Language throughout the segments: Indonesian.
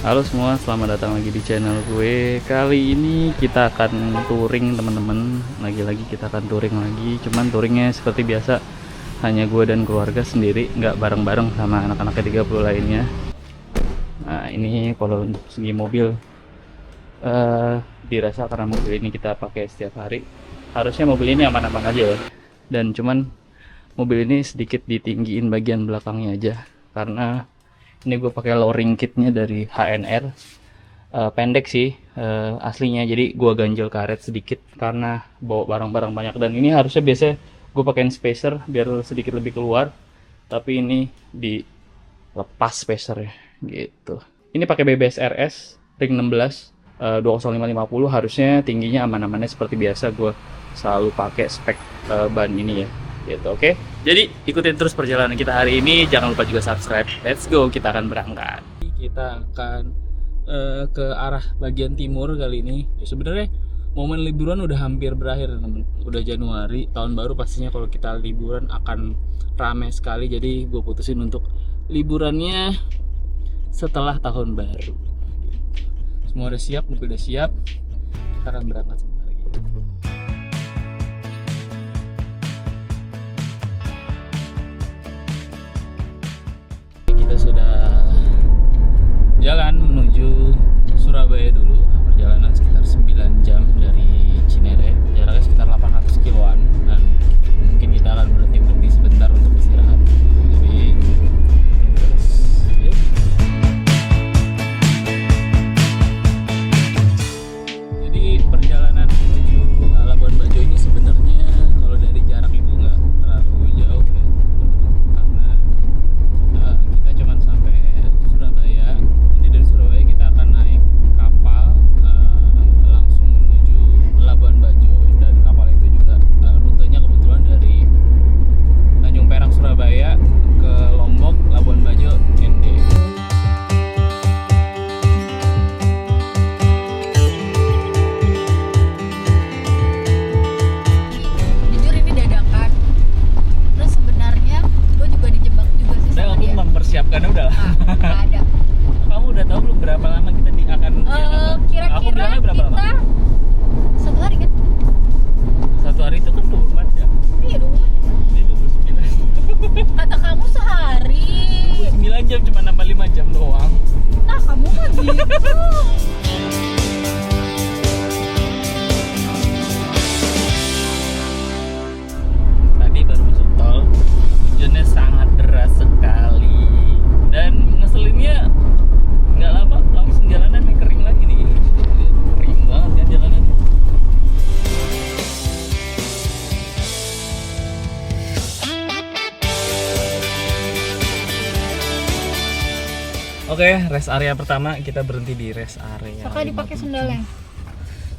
Halo semua, selamat datang lagi di channel gue. Kali ini kita akan touring teman-teman. Lagi-lagi kita akan touring lagi. Cuman touringnya seperti biasa, hanya gue dan keluarga sendiri, nggak bareng-bareng sama anak-anak ke-30 lainnya. Nah ini kalau untuk segi mobil dirasa karena mobil ini kita pakai setiap hari, harusnya mobil ini aman-aman aja ya. Dan cuman mobil ini sedikit ditinggiin bagian belakangnya aja, karena ini gue pakai lowering kitnya dari HNR. Pendek sih aslinya, jadi gue ganjel karet sedikit karena bawa barang-barang banyak. Dan ini harusnya biasa gue pakein spacer biar sedikit lebih keluar, tapi ini dilepas spacernya gitu. Ini pakai BBS RS ring 16 20550, harusnya tingginya aman-amannya seperti biasa. Gue selalu pakai spek ban ini ya gitu. Oke, jadi ikutin terus perjalanan kita hari ini, jangan lupa juga subscribe. Let's go, kita akan berangkat. Kita akan ke arah bagian timur kali ini. Ya, sebenarnya momen liburan udah hampir berakhir teman, udah Januari, tahun baru pastinya kalau kita liburan akan ramai sekali. Jadi gue putusin untuk liburannya setelah tahun baru. Semua udah siap, mobil udah siap, kita akan berangkat sebentar lagi. Kita sudah jalan menuju Surabaya dulu. Perjalanan sekitar 9 jam dari Cinere, jaraknya sekitar 800 kiloan. Dan mungkin kita akan berhenti sebentar untuk istirahat. Jadi terus ya. Jadi perjalanan menuju Labuan Bajo ini sebenarnya kalau dari jarak itu nggak terlalu jauh ya, karena kita cuman sampai Surabaya. Nanti dari Surabaya kita akan naik kapal langsung menuju Labuan Bajo, dan kapal itu juga rutenya kebetulan dari Tanjung Perak Surabaya ke Lombok, Labuan Bajo, ND. Jujur ini dadakan. Terus sebenarnya gue juga dijebak juga sih sama Aku dia. mempersiapkannya udah lama. Nggak ada. Kamu udah tahu belum berapa lama kita akan Kira-kira aku bilangnya berapa kita lama? 1 hari kan? 1 hari itu kan 24 jam. Iya dong. Ini 29. Kata kamu sehari. 29 jam cuma nambah 5 jam doang. Nah kamu mah gitu. Tadi baru masuk tol, hujannya sangat deras sekali, dan ngeselinnya nggak lama langsung jalanannya kering lagi nih. Kering banget kan jalanan. Oke, rest area pertama, kita berhenti di rest area. Kakak dipakai 57. sendalnya.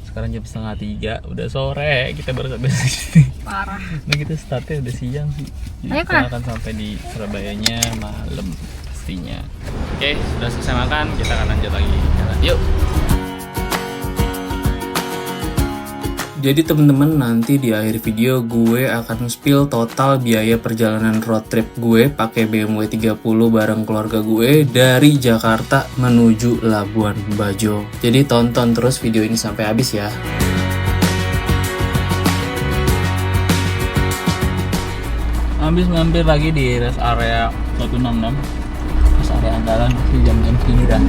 Sekarang jam 2:30, udah sore, kita baru sampai sini. Parah. Nah kita startnya udah siang sih. Jadi Ayo, kita Kak. akan sampai di Surabayanya malam pastinya. Oke, sudah selesai makan, kita akan lanjut lagi jalan. Yuk. Jadi temen-temen, nanti di akhir video gue akan spill total biaya perjalanan road trip gue pakai BMW 30 bareng keluarga gue dari Jakarta menuju Labuan Bajo. Jadi tonton terus video ini sampai habis ya. Habis mampir lagi di rest area 166, rest area andalan di jam-jam segini dah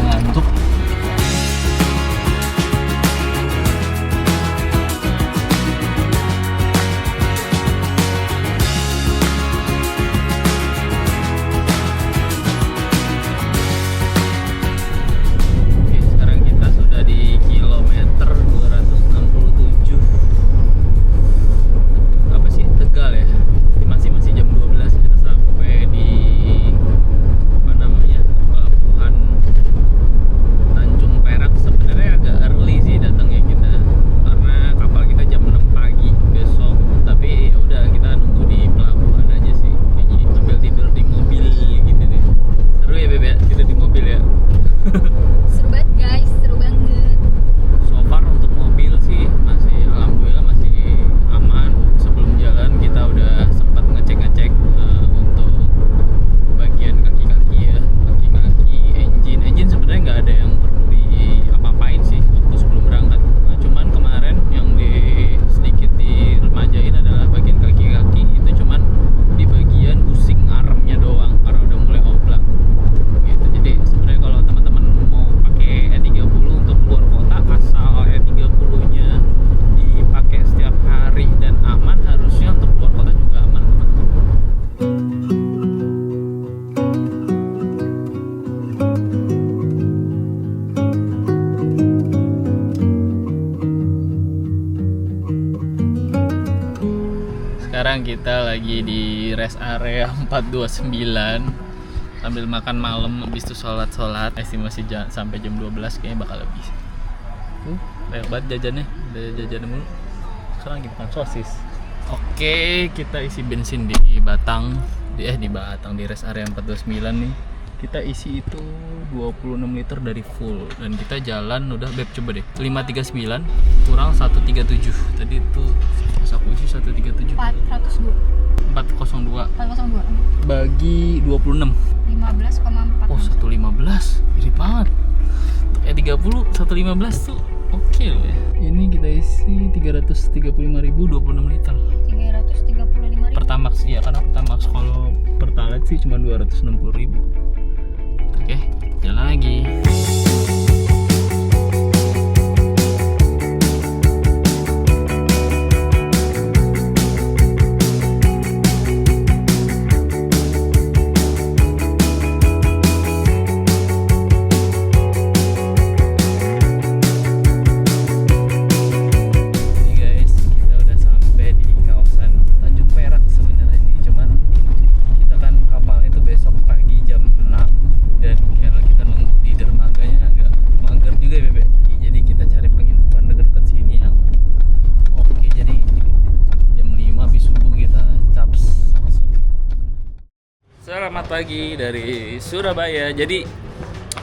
ngantuk. Oke, sekarang kita sudah di kilometer 267. Apa sih, Tegal ya? Masih jam 12 kita sampai di apa namanya, pelabuhan sekarang kita lagi di rest area 429 sambil makan malam, habis itu sholat. Estimasi sampai jam 12 kayaknya bakal lebih. Banyak banget jajannya, udah jajan mulu. Sekarang lagi makan sosis. Oke, kita isi bensin di Batang, di Batang, di rest area 429 nih. Kita isi itu 26 liter dari full, dan kita jalan udah Beb, coba deh 539 kurang 137. Tadi itu pas aku isi 137 402 bagi 26 15,4. oh 115, mirip banget. 30 115 tuh oke loh ya. Ini kita isi 335.000 26 liter 335.000. Pertamax, ya karena Pertamax. Kalau Pertalite sih cuma 260.000. Oke, jalan lagi. Selamat pagi dari Surabaya. Jadi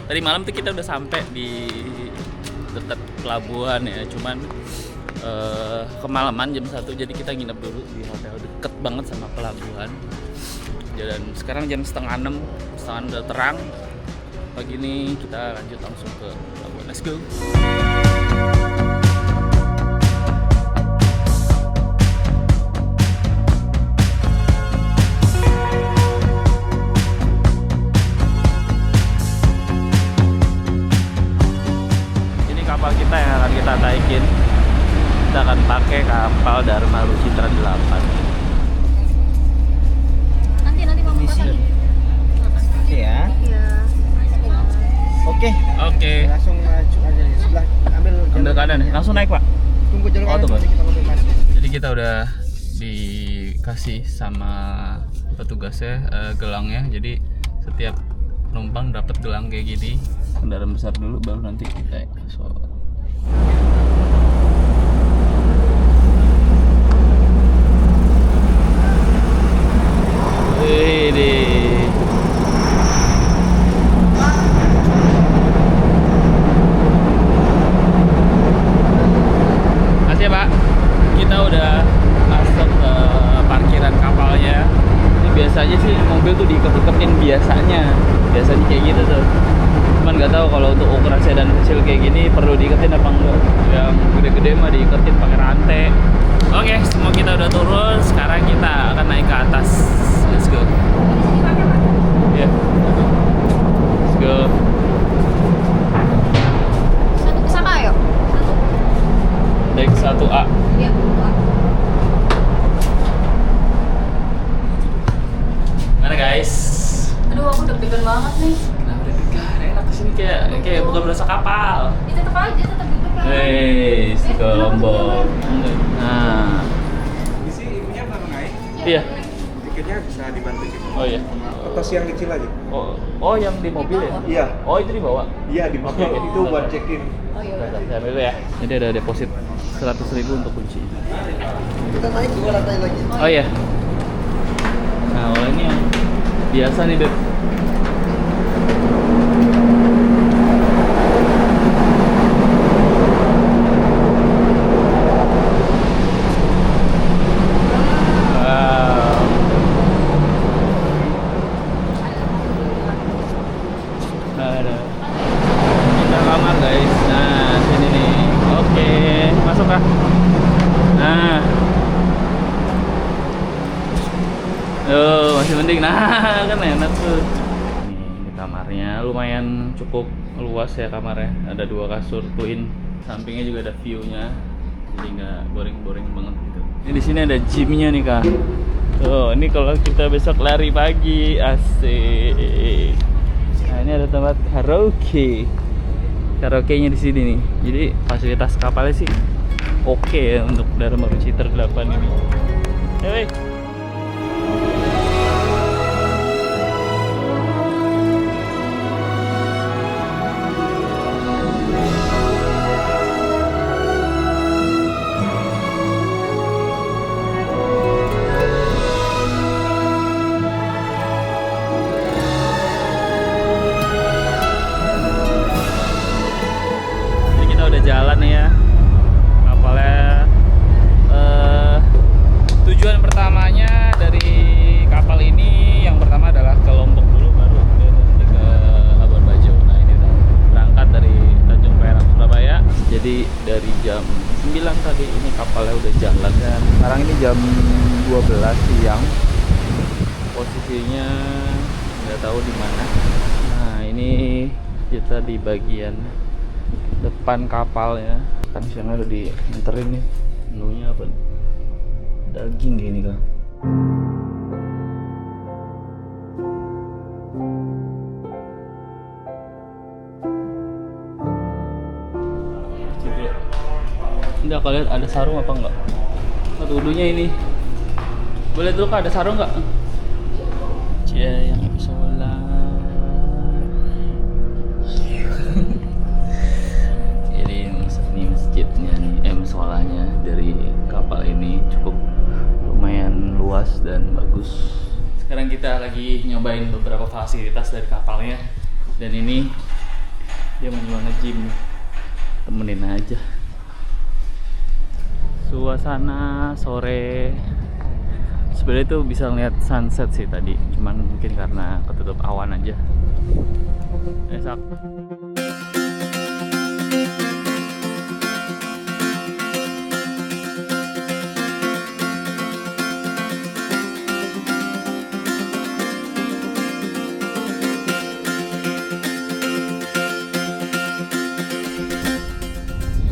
tadi malam tuh kita udah sampai di dekat pelabuhan ya. Cuman kemalaman jam 1, jadi kita nginep dulu di hotel deket banget sama pelabuhan. Dan sekarang jam setengah 6 udah terang. Pagi ini kita lanjut langsung ke pelabuhan. Let's go. Kapal kita yang akan kita naikin, kita akan pakai kapal Dharma Lucitra 8. Nanti mau makan lagi. Oke ya. Iya. Oke. Langsung maju aja di sebelah. Ambil kanan ya. Langsung naik, Pak. Tunggu jalur kanan, tuh, Pak. nanti kita konfirmasi. Jadi kita udah dikasih sama petugasnya gelangnya. Jadi setiap penumpang dapat gelang kayak gini. Kendaraan besar dulu, baru nanti kita sholat. Ini makasih ya, Pak. Kita udah masuk ke parkiran kapalnya. Ini biasanya sih mobil tuh diiket-iketin biasanya kayak gitu tuh. Cuman nggak tahu kalau untuk ukuran sedan kecil kayak gini perlu diiketin apa enggak. Yang gede-gede mah diiketin pakai rantai. Oke, semua kita udah turun. Sekarang kita akan naik ke atas. Let's go. Ya. Let's go. Satu kesana ayo. Naik 1A. Iya. Mana guys? Aduh, aku deg-degan banget nih. Kenapa deg-degan? Enak kesini kayak bukan berasa kapal. Ya tetep aja, tetep deg-degan. Hei, ke Lombok. Nah, Isi ininya belum naik. iya. Tiketnya bisa dibantu gitu. Oh iya. Atas yang kecil aja. Oh yang di mobil ya? Iya. Oh itu dibawa. Iya di Oke, bawah. oke. Itu buat check-in. Oh iya. Saya ambil dulu ya. Jadi ada deposit 100.000 untuk kunci. Kita naik 2 lantai lagi. Oh iya. Nah, kalau ini yang biasa nih, Beb. Wow. Ada. Kita kamar, guys. Nah, sini nih. Oke, masuk kah? Nah. Masih mending. Nah, kan enak tuh. Ini kamarnya lumayan cukup luas ya kamarnya. Ada 2 kasur twin. Sampingnya juga ada view-nya. Jadi nggak boring-boring banget gitu. Ini di sini ada gymnya nih, Kak. Tuh, ini kalau kita besok lari pagi, asik. Nah, ini ada tempat karaoke-nya di sini nih. Jadi fasilitas kapalnya sih oke ya untuk Dharma Lucitra 8 ini. Hei. bilang tadi ini kapalnya udah jalan dan Sekarang ini jam 12 siang. posisinya nggak tahu di mana. Nah ini kita di bagian depan kapalnya. Kan siangnya udah dienterin nih. Menunya apa? Daging gini kan. Enggak, kalian ada sarung apa enggak? Tuduhnya ini. Boleh dulu Kak, ada sarung enggak? Cie, yang sholat. Ini masjidnya nih, musolahnya dari kapal ini cukup lumayan luas dan bagus. Sekarang kita lagi nyobain beberapa fasilitas dari kapalnya. Dan ini dia menjual nge-gym. Temenin aja. Suasana sore sebenarnya itu bisa ngeliat sunset sih tadi, cuman mungkin karena ketutup awan aja. Esak.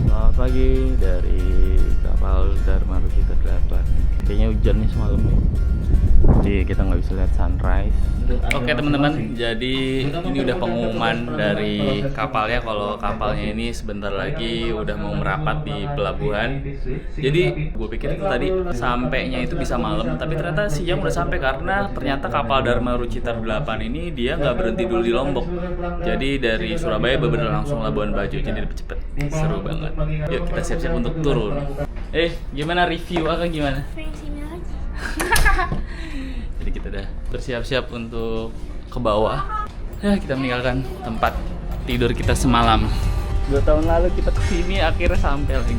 Selamat pagi dari kapal Dharma Rucita 8. Kayaknya hujan nih semalam nih, jadi kita nggak bisa lihat sunrise. Oke teman-teman, jadi ini udah pengumuman dari kapalnya kalau kapalnya ini sebentar lagi udah mau merapat di pelabuhan. Jadi gue pikir itu tadi sampainya itu bisa malam, tapi ternyata siang udah sampai karena ternyata kapal Dharma Rucita 8 ini dia nggak berhenti dulu di Lombok. Jadi dari Surabaya bener langsung Labuan Bajo, jadi lebih cepet. Seru banget. Yuk kita siap-siap untuk turun. Gimana review akan gimana? Sini aja. Jadi kita udah bersiap-siap untuk ke bawah. Kita meninggalkan tempat tidur kita semalam. 2 tahun lalu kita kesini, akhirnya sampai lagi.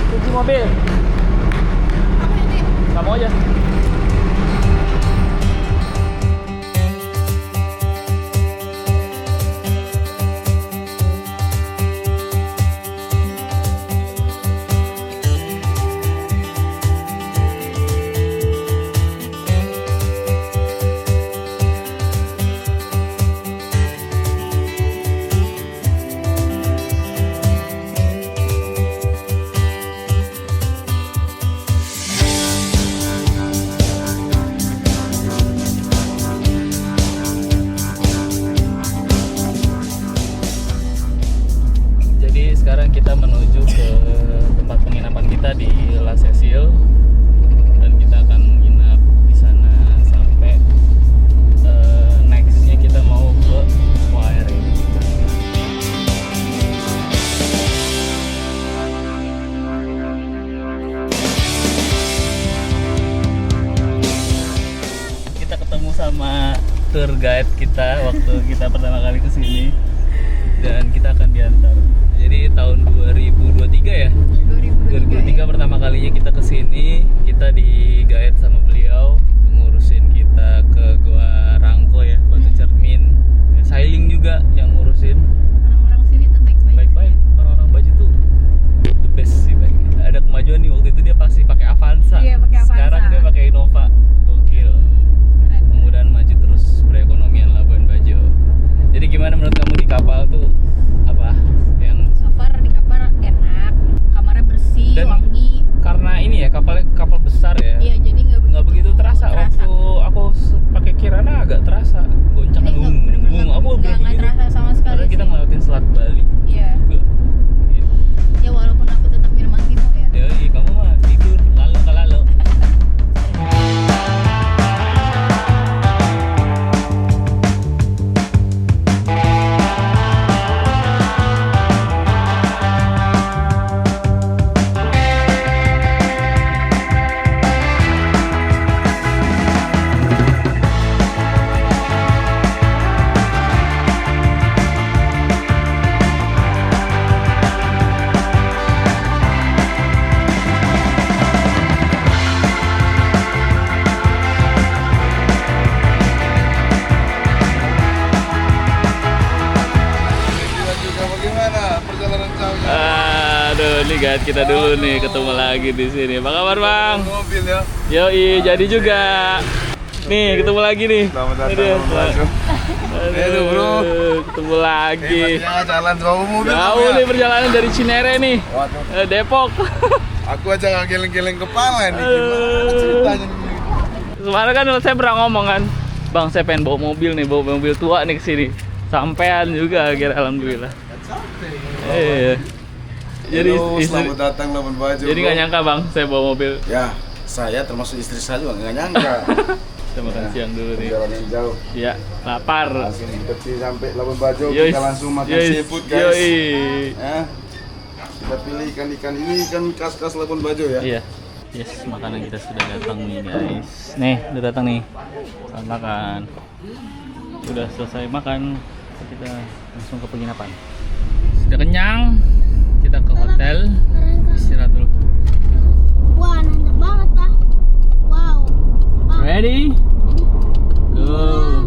Kunci mobil. Apa ini? Kamu aja. Sekarang kita menuju ke tempat penginapan kita di La Cecil dan kita akan menginap di sana sampai nextnya kita mau ke Waire. Kita ketemu sama tour guide kita waktu kita pertama kali kesini dan kita akan diantar. Jadi tahun 2023 ya? 2023 pertama kalinya kita kesini, kita di-guide sama beliau ngurusin kita ke Gua Rangko ya, Batu Cermin. Sailing juga yang ngurusin. Orang-orang sini tuh baik-baik. Baik-baik, orang-orang Bajo tuh the best sih, baik. Ada kemajuan nih, waktu itu dia pasti pakai Avanza. Iya, pakai Avanza. Sekarang dia pakai Innova. Gokil. Keren. Mudah-mudahan maju terus perekonomian Labuan Bajo. Jadi gimana menurut kamu di kapal tuh apa yang So far di kapal enak, kamarnya bersih, Dan wangi. karena ini ya kapal besar ya, Iya, jadi nggak nggak begitu Ini guys, kita dulu nih ketemu lagi di sini. Apa kabar Bang? Mobil ya. Yoi, jadi juga. Nih, ketemu lagi nih. Selamat datang Aduh, Labuan Bajo. Aduh, bro. Ketemu lagi. Hebatnya jalan jauh mobil. Jauh nih perjalanan dari Cinere nih. Waduh. Depok. Aku aja nggak geleng-geleng kepala nih. Gimana Aduh. ceritanya nih? Kemarin kan saya pernah ngomong kan, Bang saya pengen bawa mobil nih, bawa mobil tua nih ke sini. Sampean juga akhirnya alhamdulillah. Iya. Jadi Halo, istri, selamat datang Labuan Bajo. jadi nggak nyangka Bang saya bawa mobil. Ya, saya termasuk istri saya juga nggak nyangka. Kita makan siang dulu nih. Perjalanan jauh. Iya, lapar. Langsung kecil sampai Labuan Bajo, Yoi. kita langsung makan Yoi. seafood guys. Yoi. Ya. Kita pilih ikan-ikan ini ikan khas-khas Labuan Bajo ya. Iya. Yes, makanan kita sudah datang nih guys. Nih, udah datang nih. Selamat makan. Udah selesai makan, kita langsung ke penginapan. Sudah kenyang, kita ke hotel. Istirahat dulu. Wah, nanya banget lah. Wow. Ready? Go.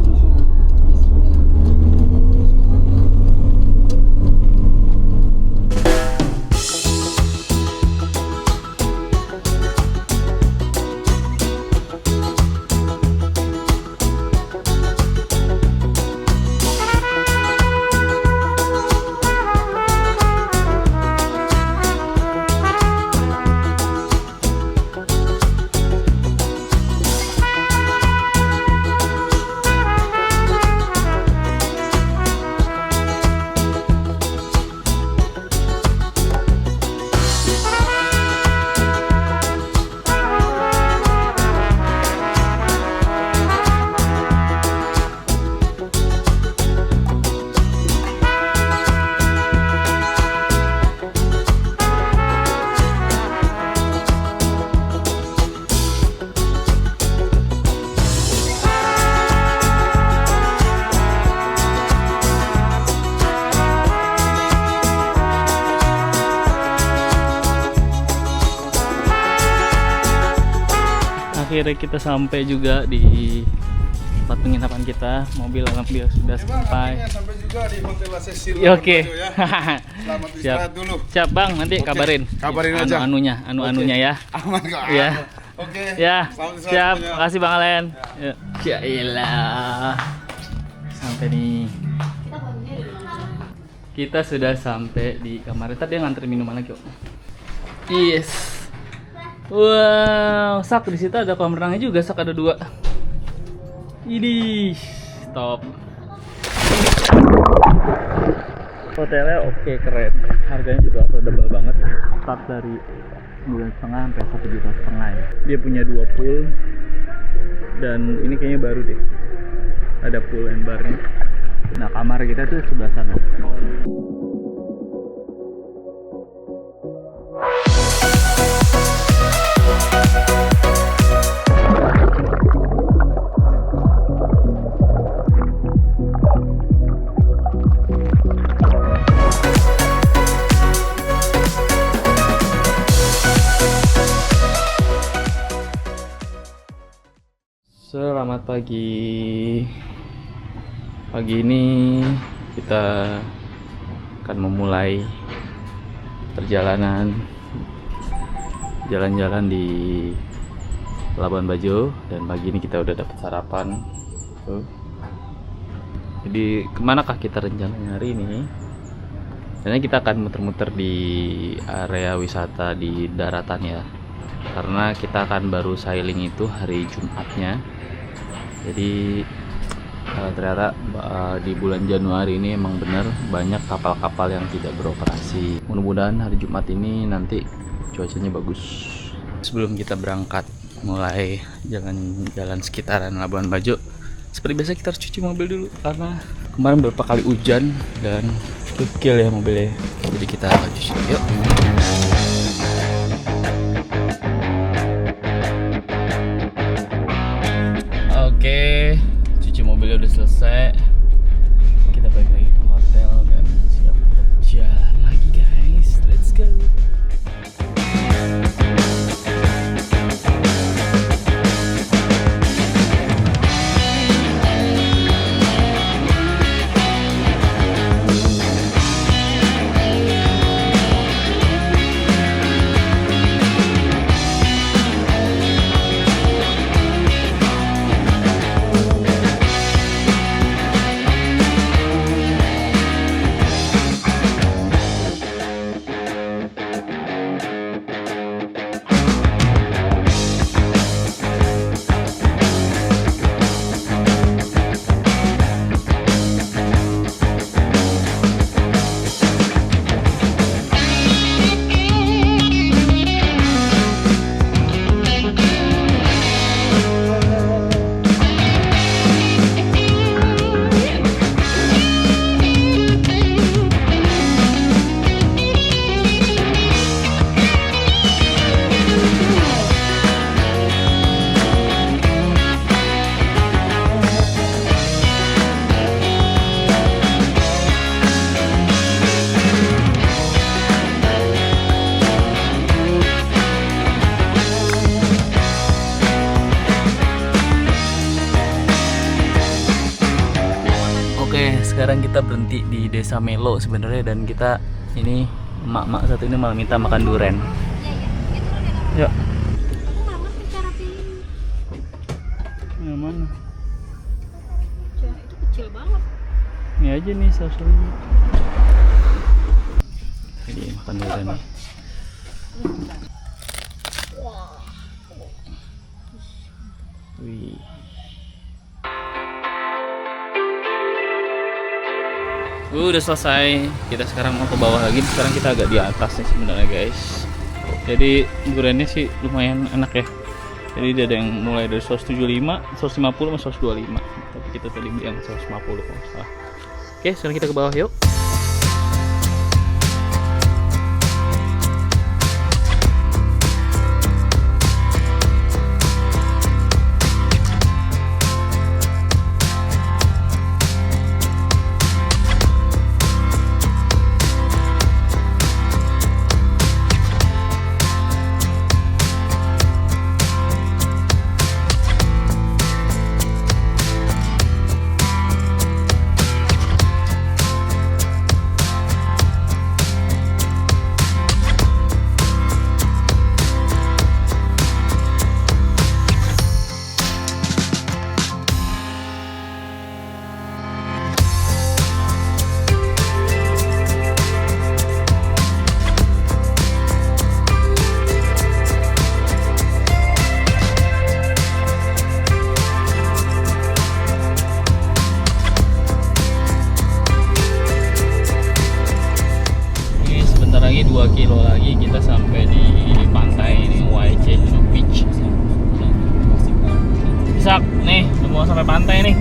Akhirnya kita sampai juga di tempat penginapan kita. Mobil alhamdulillah sudah sampai. Sampai juga di Hotel Cecil. Ya, oke. Selamat istirahat dulu. Siap Bang, nanti Oke, kabarin. kabarin aja. Anu-anunya ya. Aman kok. Ya. Oke. Ya. Selamat istirahat Siap. semuanya. Makasih Bang Alen. Ya iyalah. Sampai nih. Kita sudah sampai di kamar. Tadi dia ngantri minuman lagi kok. Yes. Wow, sak di situ ada kolam renangnya juga, sak ada 2. Ini stop. Hotelnya oke, keren. Harganya juga affordable banget. Start dari 2,5 sampai 1,5 juta ya. Dia punya 2 pool. Dan ini kayaknya baru deh. Ada pool and barnya. Nah, kamar kita tuh sebelah sana. Selamat pagi. Pagi ini kita akan memulai perjalanan jalan-jalan di Labuan Bajo, dan pagi ini kita udah dapat sarapan. Tuh. Jadi kemanakah kita rencananya hari ini? Karena kita akan muter-muter di area wisata di daratan ya. Karena kita akan baru sailing itu hari Jumatnya. Jadi ternyata di bulan Januari ini emang benar banyak kapal-kapal yang tidak beroperasi. Mudah-mudahan hari Jumat ini nanti cuacanya bagus. Sebelum kita berangkat mulai jalan-jalan sekitaran Labuan Bajo, seperti biasa kita harus cuci mobil dulu karena kemarin beberapa kali hujan dan kekil ya mobilnya. Jadi kita cuci. Yuk. Oke, cuci mobilnya udah selesai. Kita balik lagi ke hotel dan siap jalan lagi guys. Let's go. sekarang kita berhenti di Desa Melo sebenarnya, dan kita ini emak-emak satu ini malah minta makan durian. Iya, iya. Ya turun ya, Kak. Yuk. Aku nggak ngerti cara pilih. Yang mana? Itu kecil banget. Ini aja nih saus-sausnya. Ini makan durian nih. Wih. Udah selesai. Kita sekarang mau ke bawah lagi. Sekarang kita agak di atas nih sebenarnya guys. Jadi duriannya sih lumayan enak ya. Jadi dia ada yang mulai dari 175, 150 sama 125. Tapi kita tadi beli yang 150 kalau nggak salah. Oke, sekarang kita ke bawah yuk. Lagi 2 kilo lagi kita sampai di pantai ini, YC Beach. Bisa nih, semua sampai pantai nih.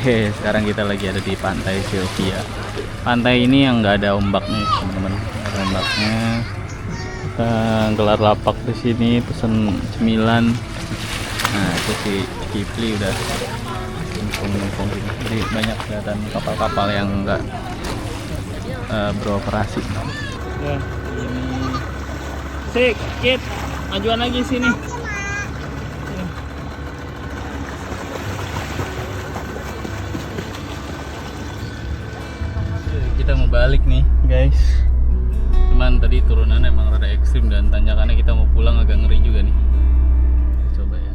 Oke, sekarang kita lagi ada di pantai Sylvia. Pantai ini yang nggak ada ombak nih teman-teman, nggak ada ombaknya. Kita gelar lapak di sini, pesen cemilan. Nah itu si Kipli udah numpung sini. Jadi banyak kelihatan kapal-kapal yang nggak beroperasi. Ya, ini. Sik, Kit, majuan lagi sini. Kita mau balik nih guys, cuman tadi turunan emang rada ekstrim dan tanjakannya kita mau pulang agak ngeri juga nih. Kita coba ya.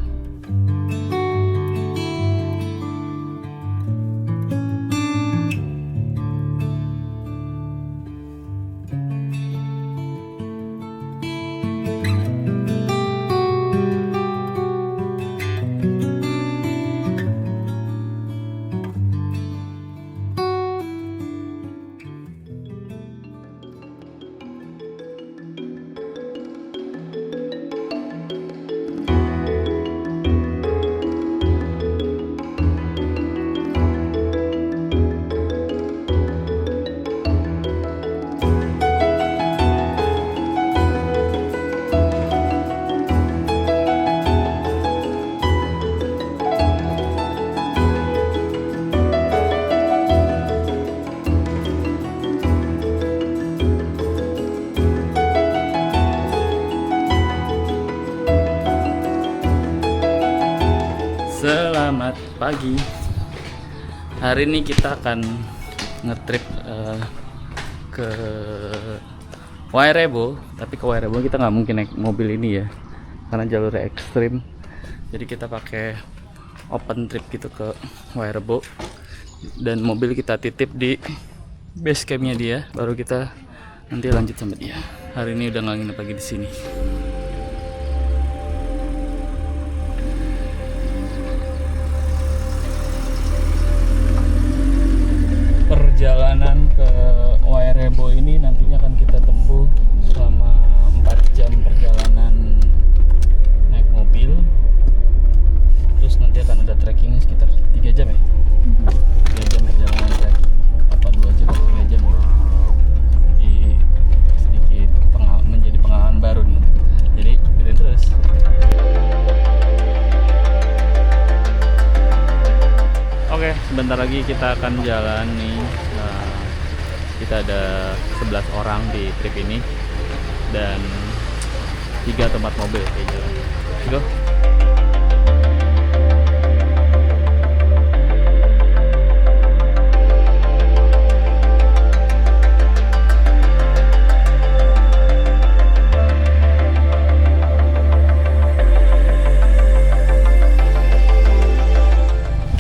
Selamat pagi. Hari ini kita akan ngetrip ke Wairebo. Tapi ke Wairebo kita nggak mungkin naik mobil ini ya, karena jalurnya ekstrim. Jadi kita pakai open trip gitu ke Wairebo, dan mobil kita titip di base campnya dia. Baru kita nanti lanjut sama dia. Hari ini udah nggak nginep lagi di sini. Perjalanan ke Wairebo ini nantinya akan kita tempuh selama 4 jam perjalanan naik mobil. Terus nanti akan ada trekkingnya sekitar 3 jam ya? 3 jam perjalanan trekking. Apa 2 jam atau 3 jam ya? Jadi sedikit menjadi pengalaman baru nih untuk kita. sebentar lagi kita akan jalan nih. Kita ada 11 orang di trip ini dan 3 tempat mobil kayak jalan. Go.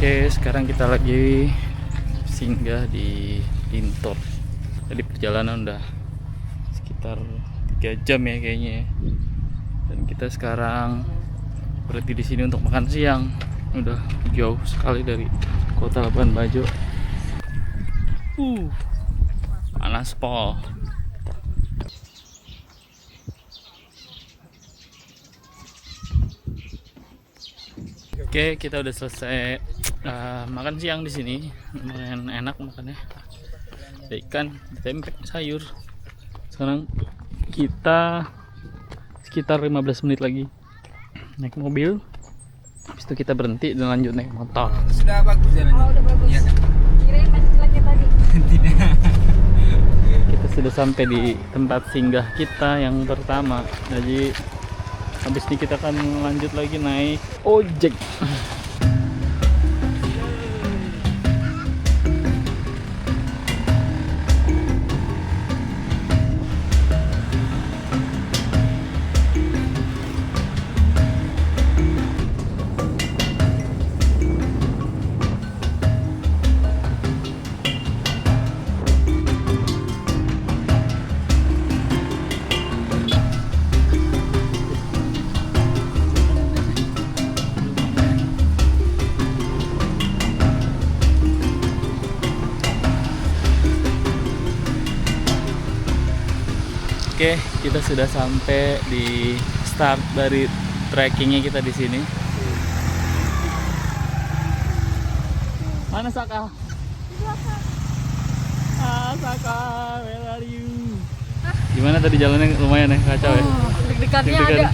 Oke, sekarang kita lagi singgah di Tintor. Tadi perjalanan udah sekitar 3 jam ya kayaknya ya. Dan kita sekarang berhenti di sini untuk makan siang. Udah jauh sekali dari kota Labuan Bajo. Panas pol. Oke, kita udah selesai makan siang di sini. Lumayan enak makannya. Ada ikan, tempe, sayur. Sekarang kita sekitar 15 menit lagi naik mobil. Habis itu kita berhenti dan lanjut naik motor. Sudah bagus jalannya. Oh, udah bagus. Iya. Kirain masih jelek tadi. Tidak. Kita sudah sampai di tempat singgah kita yang pertama. Jadi habis ini kita akan lanjut lagi naik ojek. Oke, kita sudah sampai di start dari trekkingnya kita di sini. Mana Saka? Saka, where are you? Gimana tadi jalannya, lumayan ya, kacau ya? Deg-degannya Deg-degan. ada.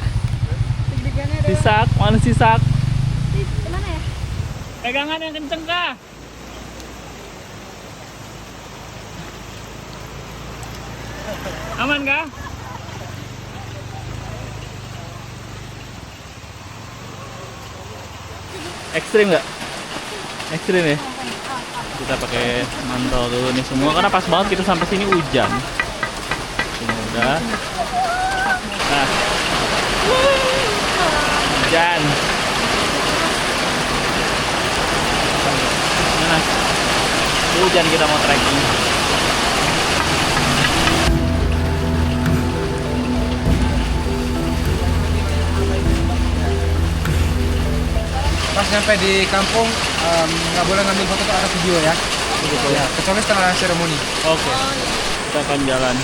Deg-degannya ada. Sisak, mana Sisak? Mana ya? Pegangan yang kenceng kah? Aman kah? Ekstrim nggak? Ekstrim ya? Kita pakai mantel dulu nih semua karena pas banget kita sampai sini hujan. Ini udah. Nah, hujan. Mana? Hujan kita mau trekking. Pas sampai di kampung nggak boleh ngambil foto atau ada video ya. Betul. Ya, kecuali setelah seremoni. Oke, kita akan jalan.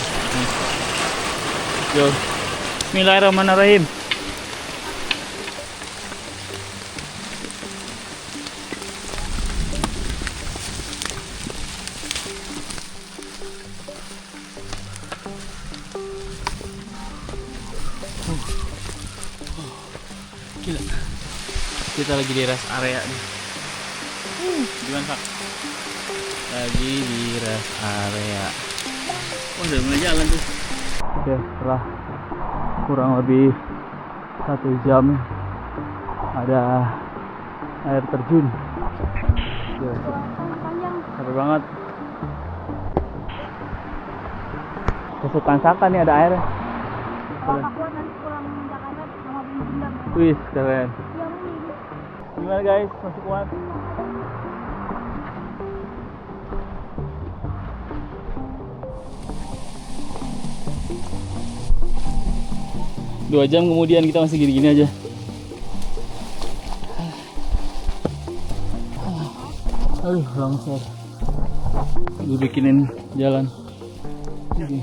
Yo, Bismillahirrahmanirrahim. Gila. Kita lagi di rest area nih. Gimana Pak? Lagi di rest area. Oh udah mulai jalan tuh. Oke, setelah kurang lebih 1 jam ada air terjun. Gila, capek banget. Kesukaan Saka nih ada air. Kalau aku nanti pulang Jakarta sama bundang. Wih, keren. Ya ini. Gimana guys? Masih kuat? Dua jam kemudian kita masih gini-gini aja. Aduh, longsor. Gue bikinin jalan. Ini.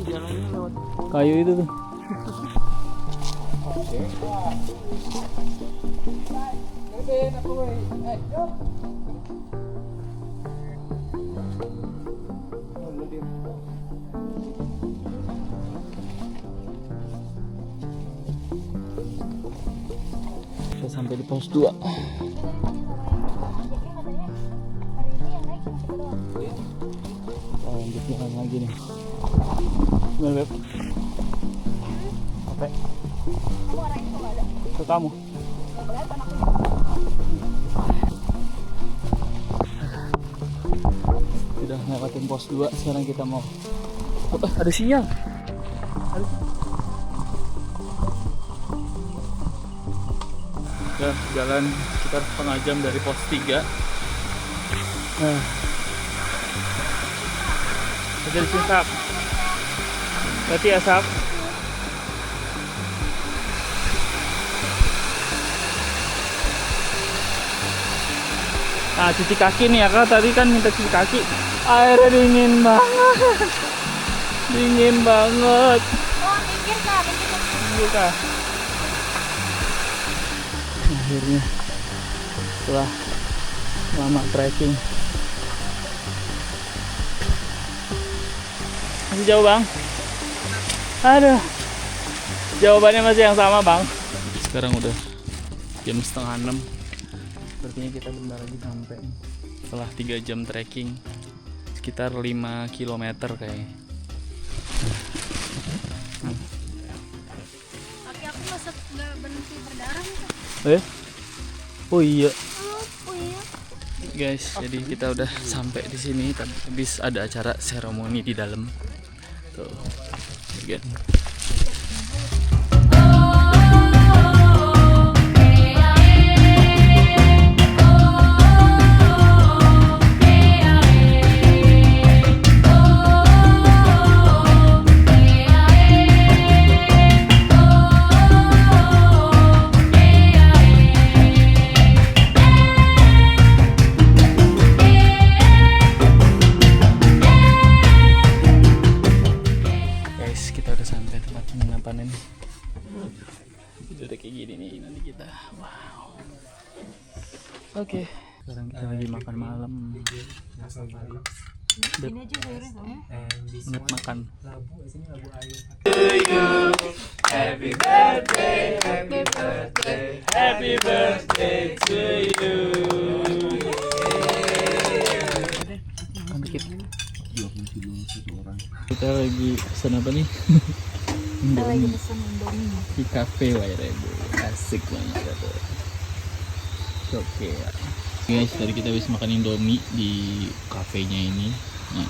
Jalannya lewat Kayu itu tuh. Kita sampai di pos 2. jalan lagi nih. Gimana Beb? Capek? Kamu orang itu nggak ada. Ke kamu? Nggak kelihatan aku. Udah ngelewatin pos 2, sekarang kita mau ada sinyal. Udah jalan sekitar setengah jam dari pos 3. Nah, ada di sini Sap. Berarti ya Sap. Nah, cuci kaki nih ya Kak, tadi kan minta cuci kaki. Airnya dingin banget. Dingin banget. Oh, minggir Kak, minggir. Tunggu Kak. Akhirnya setelah lama trekking. Masih jauh Bang? Aduh. Jawabannya masih yang sama Bang. Sekarang udah jam setengah 6. Sepertinya kita bentar lagi sampai. Setelah 3 jam trekking, sekitar 5 km kayaknya. Kaki aku nggak berhenti berdarah nih Kak. Oh iya. Oh iya. Guys, jadi kita udah sampai di sini. Habis ada acara seremoni di dalam. Tuh, lihat. Udah kayak gini nih nanti kita. Wow. Oke. Sekarang kita lagi makan malam. Ini aja sayurnya. Ingat makan. Happy birthday, happy birthday, happy birthday to you. Kita lagi pesan apa nih? Kita lagi pesan Indomie. Di cafe Wairebo. Asik banget ya tuh. Oke ya. Guys, tadi kita habis makan Indomie di kafenya ini. Nah.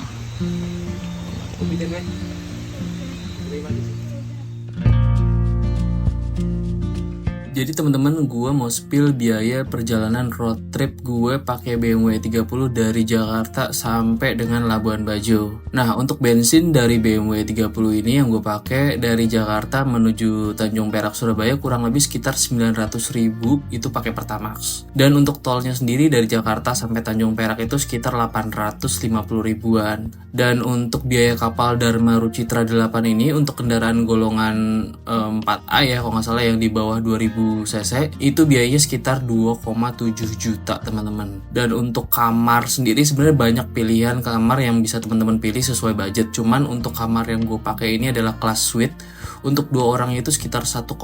Jadi teman-teman, gue mau spill biaya perjalanan road trip gue pakai BMW 30 dari Jakarta sampai dengan Labuan Bajo. Nah, untuk bensin dari BMW 30 ini yang gue pakai dari Jakarta menuju Tanjung Perak Surabaya kurang lebih sekitar 900.000 itu pakai Pertamax. Dan untuk tolnya sendiri dari Jakarta sampai Tanjung Perak itu sekitar 850 ribuan. Dan untuk biaya kapal Dharma Rucitra 8 ini untuk kendaraan golongan 4A ya kalau nggak salah yang di bawah 2000 cc itu biayanya sekitar 2,7 juta teman-teman. Dan untuk kamar sendiri sebenarnya banyak pilihan kamar yang bisa teman-teman pilih sesuai budget. Cuman untuk kamar yang gue pakai ini adalah kelas suite. Untuk 2 orang itu sekitar 1,7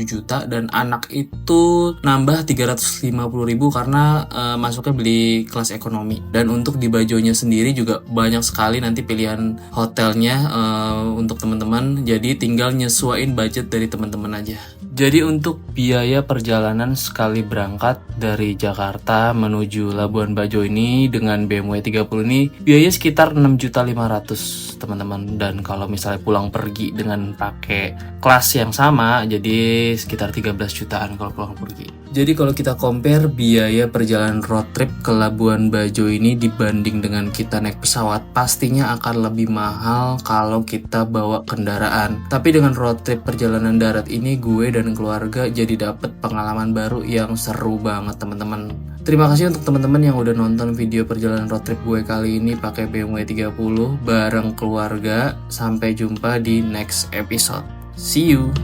juta dan anak itu nambah 350.000 karena masuknya beli kelas ekonomi. Dan untuk di Bajonya sendiri juga banyak sekali nanti pilihan hotelnya untuk teman-teman. Jadi tinggal nyesuaiin budget dari teman-teman aja. Jadi untuk biaya perjalanan sekali berangkat dari Jakarta menuju Labuan Bajo ini dengan BMW 30 ini biayanya sekitar 6.500.000 teman-teman. Dan kalau misalnya pulang pergi dengan pakai kelas yang sama jadi sekitar 13 jutaan kalau pulang pergi. Jadi kalau kita compare biaya perjalanan road trip ke Labuan Bajo ini dibanding dengan kita naik pesawat pastinya akan lebih mahal kalau kita bawa kendaraan. Tapi dengan road trip perjalanan darat ini gue dan keluarga jadi dapet pengalaman baru yang seru banget teman-teman. Terima kasih untuk teman-teman yang udah nonton video perjalanan road trip gue kali ini pakai BMW 30 bareng keluarga. Sampai jumpa di next episode. See you.